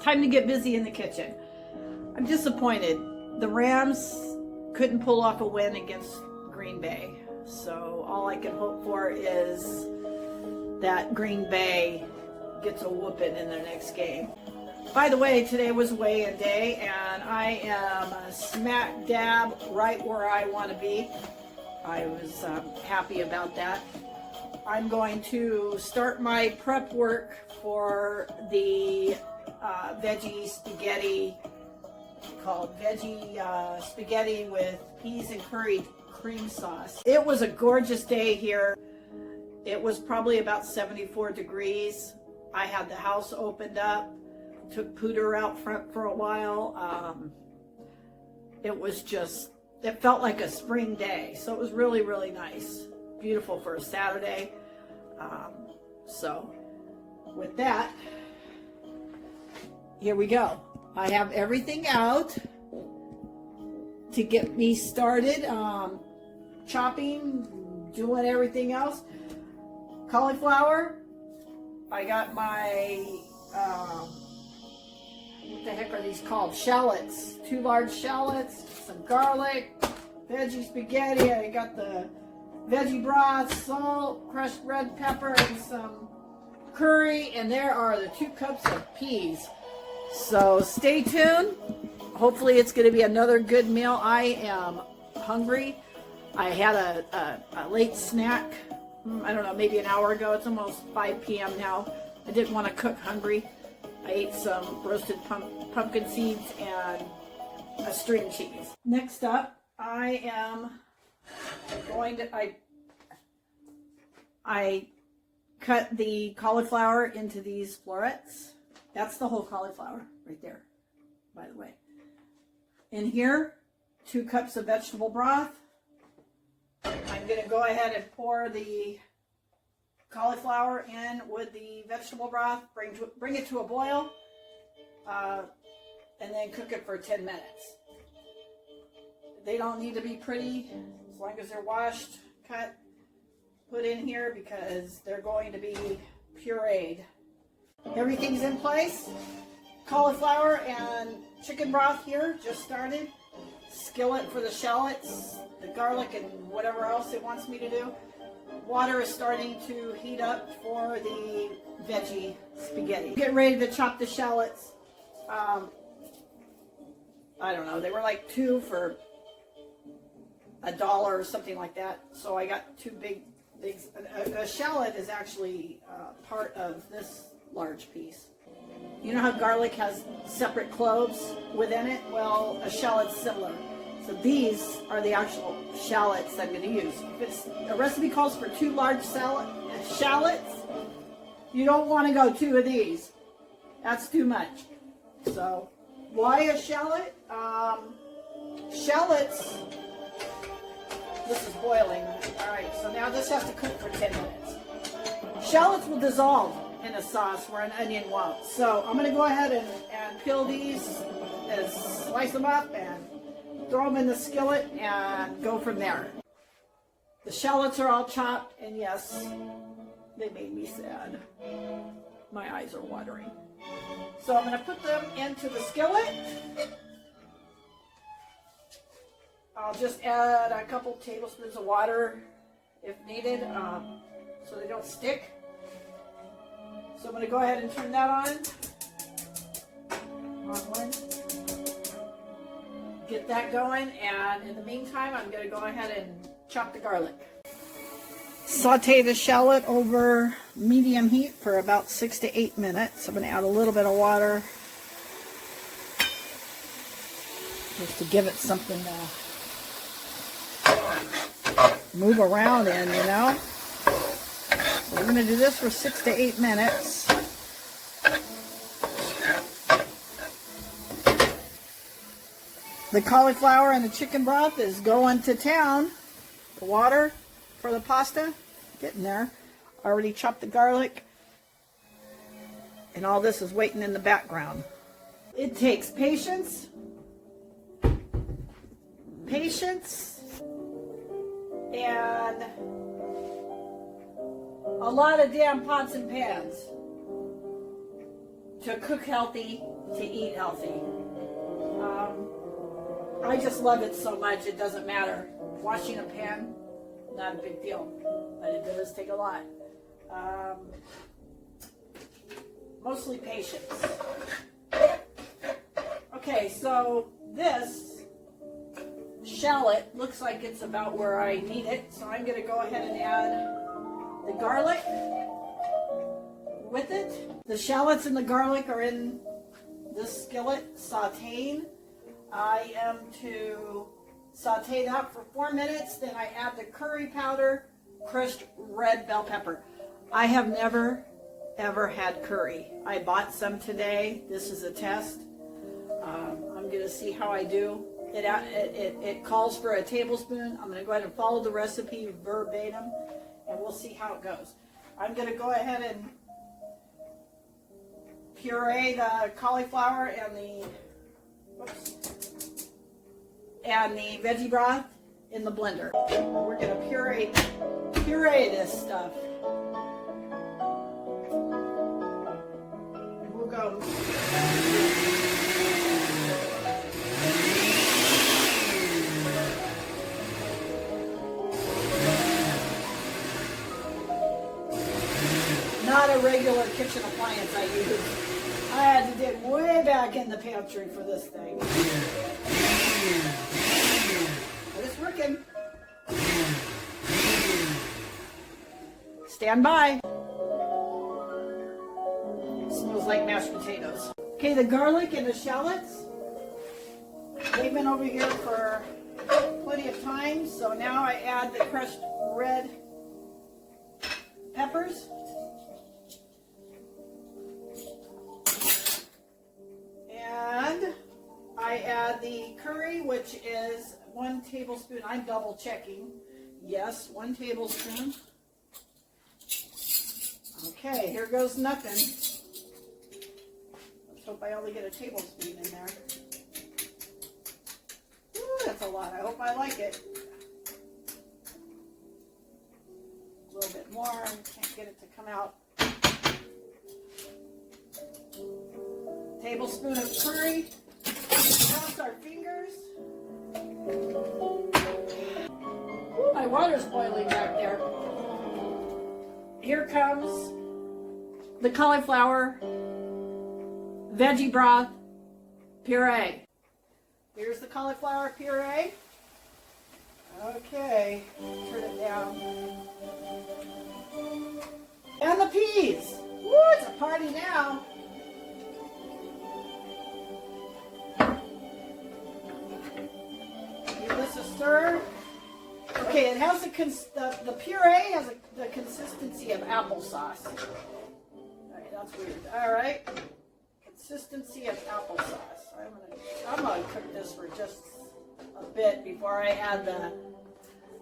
time to get busy in the kitchen. I'm disappointed. The Rams couldn't pull off a win against Green Bay. So all I can hope for is that Green Bay gets a whooping in their next game. By the way, today was weigh-in day, and I am smack dab right where I want to be. I was happy about that. I'm going to start my prep work for the veggie spaghetti called Veggie Spaghetti with peas and curried cream sauce. It was a gorgeous day here. It was probably about 74 degrees. I had the house opened up, took Pooter out front for a while. It felt like a spring day. So it was really, really nice. Beautiful for a Saturday. So with that, here we go. I have everything out to get me started, chopping, doing everything else. Cauliflower, I got my, what the heck are these called? Shallots, 2 large shallots, some garlic, veggie spaghetti. I got the veggie broth, salt, crushed red pepper, and some curry, and there are the 2 cups of peas. So stay tuned. Hopefully it's going to be another good meal. I am hungry. I had a late snack, I don't know, maybe an hour ago. It's almost 5 p.m. now. I didn't want to cook hungry. I ate some roasted pumpkin seeds and a string cheese. Next up, I am going to, I cut the cauliflower into these florets. That's the whole cauliflower right there, by the way. In here, 2 cups of vegetable broth. I'm going to go ahead and pour the cauliflower in with the vegetable broth, bring it to a boil, and then cook it for 10 minutes. They don't need to be pretty, as long as they're washed, cut, put in here, because they're going to be pureed. Everything's in place. Cauliflower and chicken broth here, just started. Skillet for the shallots, the garlic, and whatever else it wants me to do. Water is starting to heat up for the veggie spaghetti. Get ready to chop the shallots. I don't know, they were like 2 for $1 or something like that. So I got 2 big. A shallot is actually part of this large piece. You know how garlic has separate cloves within it? Well, a shallot's similar. So these are the actual shallots I'm going to use. If a recipe calls for 2 large shallots, you don't want to go 2 of these. That's too much. So why a shallot? Shallots, this is boiling. All right, so now this has to cook for 10 minutes. Shallots will dissolve in a sauce where an onion won't. So I'm going to go ahead and peel these, and slice them up, and throw them in the skillet and go from there. The shallots are all chopped, and yes, they made me sad. My eyes are watering. So I'm going to put them into the skillet. I'll just add a couple tablespoons of water if needed, so they don't stick. So I'm going to go ahead and turn that on. Wrong one. Get that going, and in the meantime, I'm going to go ahead and chop the garlic. Saute the shallot over medium heat for about 6 to 8 minutes. I'm going to add a little bit of water just to give it something to move around in, you know. So we're going to do this for 6 to 8 minutes. The cauliflower and the chicken broth is going to town. The water for the pasta, getting there. Already chopped the garlic. And all this is waiting in the background. It takes patience, and a lot of damn pots and pans to cook healthy to eat healthy. I just love it so much, it doesn't matter. Washing a pan, not a big deal, but it does take a lot. Mostly patience. Okay, so this shallot looks like it's about where I need it, so I'm going to go ahead and add the garlic with it. The shallots and the garlic are in this skillet sauteing. I am to saute that for 4 minutes, then I add the curry powder, crushed red bell pepper. I have never ever had curry. I bought some today. This is a test. I'm going to see how I do. It calls for a tablespoon. I'm going to go ahead and follow the recipe verbatim, and we'll see how it goes. I'm going to go ahead and puree the cauliflower and the veggie broth in the blender. We're going to puree this stuff. And we'll go. Not a regular kitchen appliance I use. I had to dig way back in the pantry for this thing. But it's working. Stand by. It smells like mashed potatoes. Okay, the garlic and the shallots, they've been over here for plenty of time, so now I add the crushed red peppers. And I add the curry, which is 1 tablespoon. I'm double checking. Yes, 1 tablespoon. Okay, here goes nothing. Let's hope I only get a tablespoon in there. Ooh, that's a lot. I hope I like it. A little bit more. I can't get it to come out. Tablespoon of curry. Cross our fingers. Ooh, my water's boiling back there. Here comes the cauliflower veggie broth puree. Here's the cauliflower puree. Okay, turn it down. And the peas. Woo, it's a party now. Give this a stir. Okay, it has the puree has the consistency of applesauce. All right, that's weird. All right, consistency of applesauce. I'm gonna cook this for just a bit before I add the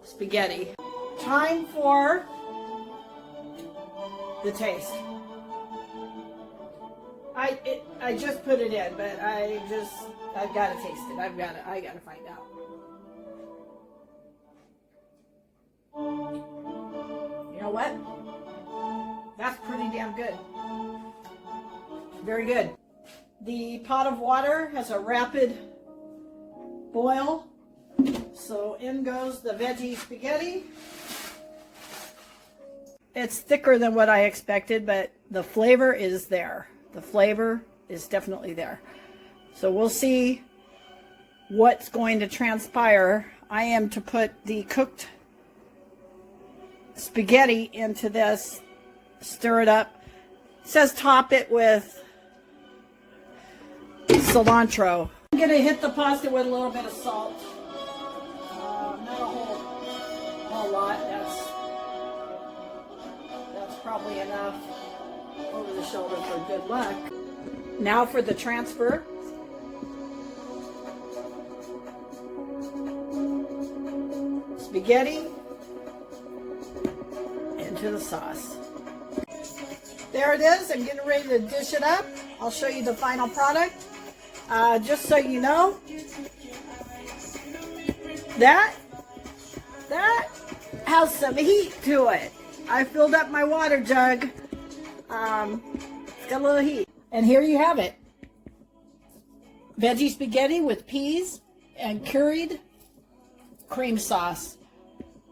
spaghetti. Time for the taste. I just put it in, but I've got to taste it. I got to find out. You know what? That's pretty damn good. Very good. The pot of water has a rapid boil. So in goes the veggie spaghetti. It's thicker than what I expected, but the flavor is there. The flavor is definitely there. So we'll see what's going to transpire. I am to put the cooked spaghetti into this, stir it up. It says top it with cilantro. I'm going to hit the pasta with a little bit of salt. Not a whole lot. That's probably enough over the shoulder for good luck. Now for the transfer. Spaghetti into the sauce. There it is. I'm getting ready to dish it up. I'll show you the final product. Just so you know, that has some heat to it. I filled up my water jug. It's got a little heat. And here you have it. veggie spaghetti with peas and curried cream sauce.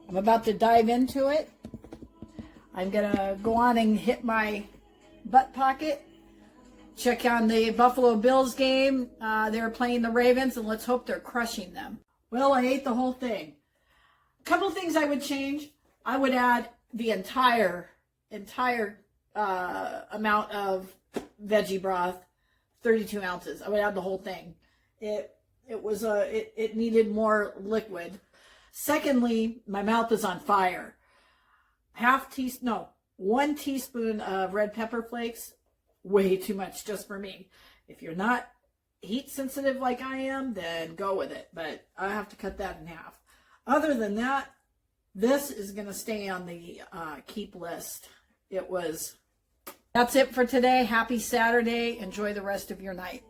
I'm about to dive into it. I'm gonna go on and hit my butt pocket. Check on the Buffalo Bills game. They're playing the Ravens, and let's hope they're crushing them. Well, I ate the whole thing. A couple things I would change. I would add the entire amount of veggie broth, 32 ounces. I would add the whole thing. It needed more liquid. Secondly, my mouth is on fire. 1 teaspoon of red pepper flakes, way too much just for me. If you're not heat sensitive like I am, then go with it. But I have to cut that in half. Other than that, this is going to stay on the keep list. That's it for today. Happy Saturday. Enjoy the rest of your night.